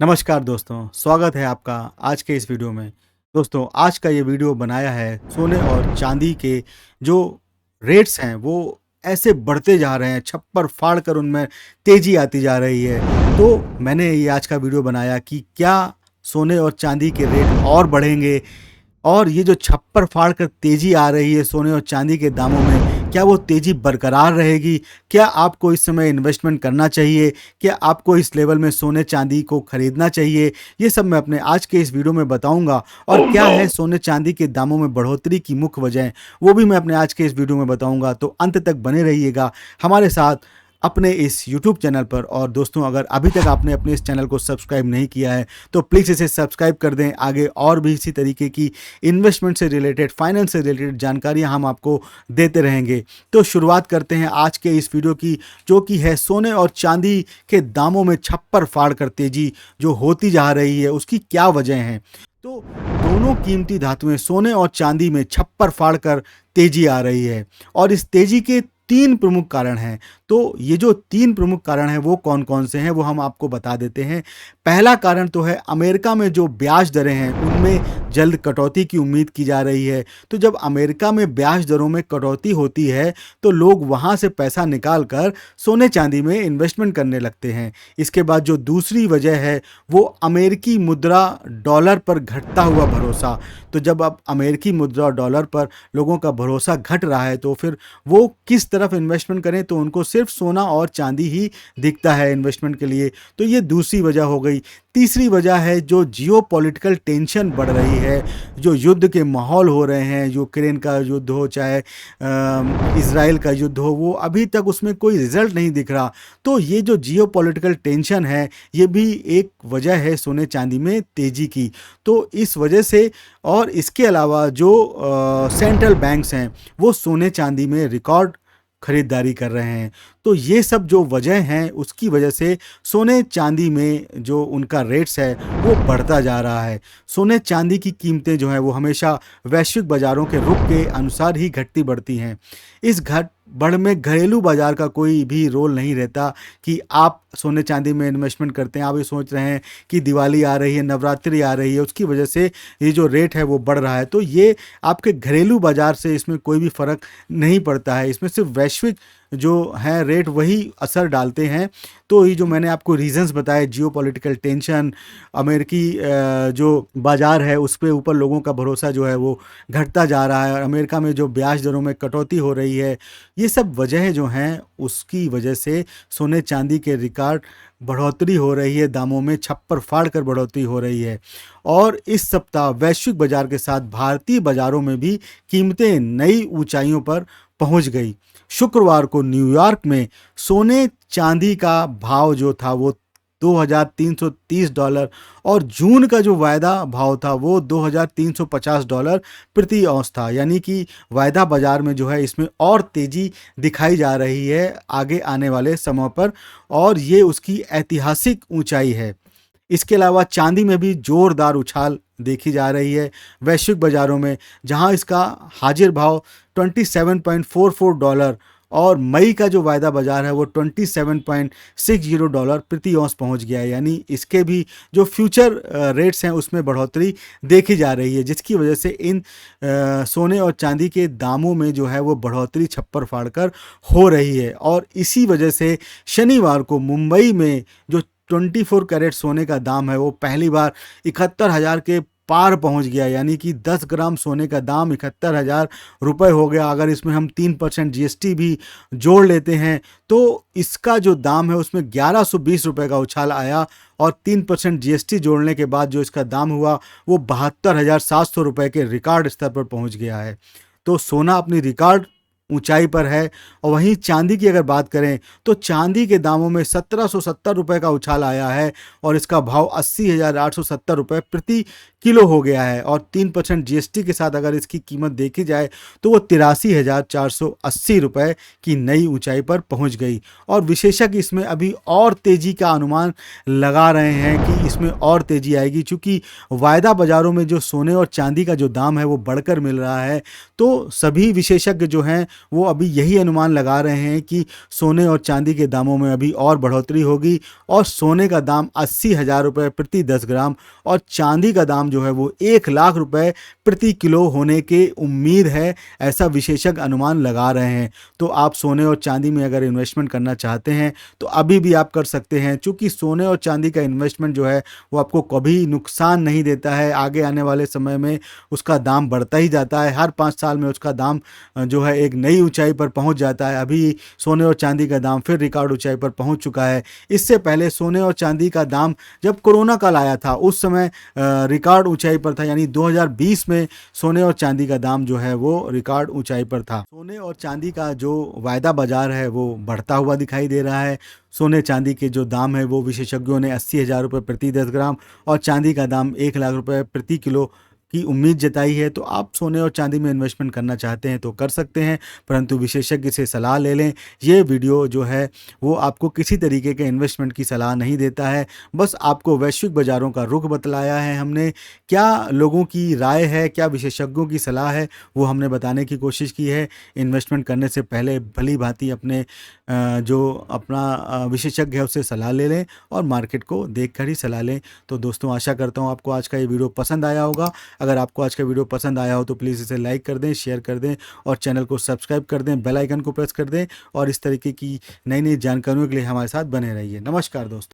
नमस्कार दोस्तों, स्वागत है आपका आज के इस वीडियो में। दोस्तों, आज का ये वीडियो बनाया है सोने और चांदी के जो रेट्स हैं वो ऐसे बढ़ते जा रहे हैं, छप्पर फाड़ कर उनमें तेज़ी आती जा रही है। तो मैंने ये आज का वीडियो बनाया कि क्या सोने और चांदी के रेट और बढ़ेंगे और ये जो छप्पर फाड़ कर तेज़ी आ रही है सोने और चांदी के दामों में, क्या वो तेज़ी बरकरार रहेगी? क्या आपको इस समय इन्वेस्टमेंट करना चाहिए? क्या आपको इस लेवल में सोने चांदी को खरीदना चाहिए? ये सब मैं अपने आज के इस वीडियो में बताऊंगा। और क्या है सोने चांदी के दामों में बढ़ोतरी की मुख्य वजह, वो भी मैं अपने आज के इस वीडियो में बताऊंगा। तो अंत तक बने रहिएगा हमारे साथ अपने इस YouTube चैनल पर। और दोस्तों, अगर अभी तक आपने अपने इस चैनल को सब्सक्राइब नहीं किया है तो प्लीज़ इसे सब्सक्राइब कर दें। आगे और भी इसी तरीके की इन्वेस्टमेंट से रिलेटेड, फाइनेंस से रिलेटेड जानकारियां हम आपको देते रहेंगे। तो शुरुआत करते हैं आज के इस वीडियो की, जो कि है सोने और चांदी के दामों में छप्पर फाड़ कर तेज़ी जो होती जा रही है, उसकी क्या वजह हैं। तो दोनों कीमती धातुएं सोने और चांदी में छप्पर फाड़ कर तेज़ी आ रही है और इस तेज़ी के तीन प्रमुख कारण हैं। तो ये जो तीन प्रमुख कारण हैं वो कौन कौन से हैं वो हम आपको बता देते हैं। पहला कारण तो है अमेरिका में जो ब्याज दरें हैं उनमें जल्द कटौती की उम्मीद की जा रही है। तो जब अमेरिका में ब्याज दरों में कटौती होती है तो लोग वहाँ से पैसा निकाल कर सोने चांदी में इन्वेस्टमेंट करने लगते हैं। इसके बाद जो दूसरी वजह है वो अमेरिकी मुद्रा डॉलर पर घटता हुआ भरोसा। तो जब अब अमेरिकी मुद्रा डॉलर पर लोगों का भरोसा घट रहा है तो फिर वो किस तरफ इन्वेस्टमेंट करें, तो उनको सिर्फ सोना और चांदी ही दिखता है इन्वेस्टमेंट के लिए। तो ये दूसरी वजह हो गई। तीसरी वजह है जो जियोपॉलिटिकल टेंशन बढ़ रही है, जो युद्ध के माहौल हो रहे हैं, यूक्रेन का युद्ध हो चाहे इजराइल का युद्ध हो, वो अभी तक उसमें कोई रिजल्ट नहीं दिख रहा। तो ये जो जियोपॉलिटिकल टेंशन है ये भी एक वजह है सोने चांदी में तेज़ी की। तो इस वजह से और इसके अलावा जो सेंट्रल बैंक्स हैं वो सोने चांदी में रिकॉर्ड खरीदारी कर रहे हैं। तो ये सब जो वजह हैं उसकी वजह से सोने चांदी में जो उनका रेट्स है वो बढ़ता जा रहा है। सोने चांदी की कीमतें जो हैं वो हमेशा वैश्विक बाज़ारों के रुख के अनुसार ही घटती बढ़ती हैं। इस घट बढ़ में घरेलू बाज़ार का कोई भी रोल नहीं रहता कि आप सोने चांदी में इन्वेस्टमेंट करते हैं। आप ये सोच रहे हैं कि दिवाली आ रही है, नवरात्रि आ रही है, उसकी वजह से ये जो रेट है वो बढ़ रहा है। तो ये आपके घरेलू बाज़ार से इसमें कोई भी फ़र्क नहीं पड़ता है। इसमें सिर्फ वैश्विक जो है रेट वही असर डालते हैं। तो ये जो मैंने आपको रीजंस बताए, जियोपॉलिटिकल टेंशन, अमेरिकी जो बाज़ार है उस पे ऊपर लोगों का भरोसा जो है वो घटता जा रहा है और अमेरिका में जो ब्याज दरों में कटौती हो रही है, ये सब वजह जो हैं उसकी वजह से सोने चांदी के रिकॉर्ड बढ़ोतरी हो रही है, दामों में छप्पर फाड़ कर बढ़ोतरी हो रही है। और इस सप्ताह वैश्विक बाज़ार के साथ भारतीय बाज़ारों में भी कीमतें नई ऊंचाइयों पर पहुंच गई। शुक्रवार को न्यूयॉर्क में सोने चांदी का भाव जो था वो $2,330 और जून का जो वायदा भाव था वो $2,350 प्रति औंस था। यानी कि वायदा बाज़ार में जो है इसमें और तेज़ी दिखाई जा रही है आगे आने वाले समय पर, और ये उसकी ऐतिहासिक ऊंचाई है। इसके अलावा चांदी में भी जोरदार उछाल देखी जा रही है वैश्विक बाज़ारों में, जहां इसका हाजिर भाव $27.44 और मई का जो वायदा बाज़ार है वो $27.60 प्रति औंस पहुंच गया है। यानी इसके भी जो फ्यूचर रेट्स हैं उसमें बढ़ोतरी देखी जा रही है, जिसकी वजह से इन सोने और चांदी के दामों में जो है वो बढ़ोतरी छप्पर फाड़ कर हो रही है। और इसी वजह से शनिवार को मुंबई में जो 24 कैरेट सोने का दाम है वो पहली बार 71,000 के पार पहुंच गया। यानी कि 10 ग्राम सोने का दाम 71,000 रुपये हो गया। अगर इसमें हम 3% जीएसटी भी जोड़ लेते हैं तो इसका जो दाम है उसमें 1120 रुपये का उछाल आया और 3% जीएसटी जोड़ने के बाद जो इसका दाम हुआ वो 72,700 रुपये के रिकॉर्ड स्तर पर पहुंच गया है। तो सोना अपनी रिकॉर्ड ऊंचाई पर है। और वहीं चांदी की अगर बात करें तो चांदी के दामों में 1770 रुपये का उछाल आया है और इसका भाव 80,870 रुपये प्रति किलो हो गया है। और 3% जीएसटी के साथ अगर इसकी कीमत देखी जाए तो वो 83,480 रुपये की नई ऊंचाई पर पहुंच गई। और विशेषज्ञ इसमें अभी और तेज़ी का अनुमान लगा रहे हैं कि इसमें और तेज़ी आएगी, चूँकि वायदा बाज़ारों में जो सोने और चांदी का जो दाम है वो बढ़कर मिल रहा है। तो सभी विशेषज्ञ जो हैं वो अभी यही अनुमान लगा रहे हैं कि सोने और चांदी के दामों में अभी और बढ़ोतरी होगी और सोने का दाम 80,000 रुपये प्रति 10 ग्राम और चांदी का दाम जो है वो 1 लाख रुपए प्रति किलो होने की उम्मीद है, ऐसा विशेषज्ञ अनुमान लगा रहे हैं। तो आप सोने और चांदी में अगर इन्वेस्टमेंट करना चाहते हैं तो अभी भी आप कर सकते हैं, क्योंकि सोने और चांदी का इन्वेस्टमेंट जो है वो आपको कभी नुकसान नहीं देता है। आगे आने वाले समय में उसका दाम बढ़ता ही जाता है, हर 5 साल में उसका दाम जो है एक नई ऊंचाई पर पहुंच जाता है। अभी सोने और चांदी का दाम फिर रिकॉर्ड ऊंचाई पर पहुंच चुका है। इससे पहले सोने और चांदी का दाम जब कोरोना काल आया था उस समय रिकॉर्ड ऊंचाई पर था, यानी 2020 में सोने और चांदी का दाम जो है वो रिकॉर्ड ऊंचाई पर था। सोने और चांदी का जो वायदा बाजार है वो बढ़ता हुआ दिखाई दे रहा है। सोने चांदी के जो दाम है वो विशेषज्ञों ने 80,000 रुपये प्रति 10 ग्राम और चांदी का दाम 1 लाख रुपये प्रति किलो की उम्मीद जताई है। तो आप सोने और चांदी में इन्वेस्टमेंट करना चाहते हैं तो कर सकते हैं, परंतु विशेषज्ञ से सलाह ले लें। ये वीडियो जो है वो आपको किसी तरीके के इन्वेस्टमेंट की सलाह नहीं देता है, बस आपको वैश्विक बाज़ारों का रुख बतलाया है हमने। क्या लोगों की राय है, क्या विशेषज्ञों की सलाह है, वो हमने बताने की कोशिश की है। इन्वेस्टमेंट करने से पहले भली भांति अपने जो अपना विशेषज्ञ है उससे सलाह ले लें और मार्केट को देख कर ही सलाह लें। तो दोस्तों, आशा करता हूँ आपको आज का ये वीडियो पसंद आया होगा। अगर आपको आज का वीडियो पसंद आया हो तो प्लीज़ इसे लाइक कर दें, शेयर कर दें और चैनल को सब्सक्राइब कर दें, बेल आइकन को प्रेस कर दें और इस तरीके की नई नई जानकारियों के लिए हमारे साथ बने रहिए। नमस्कार दोस्तों।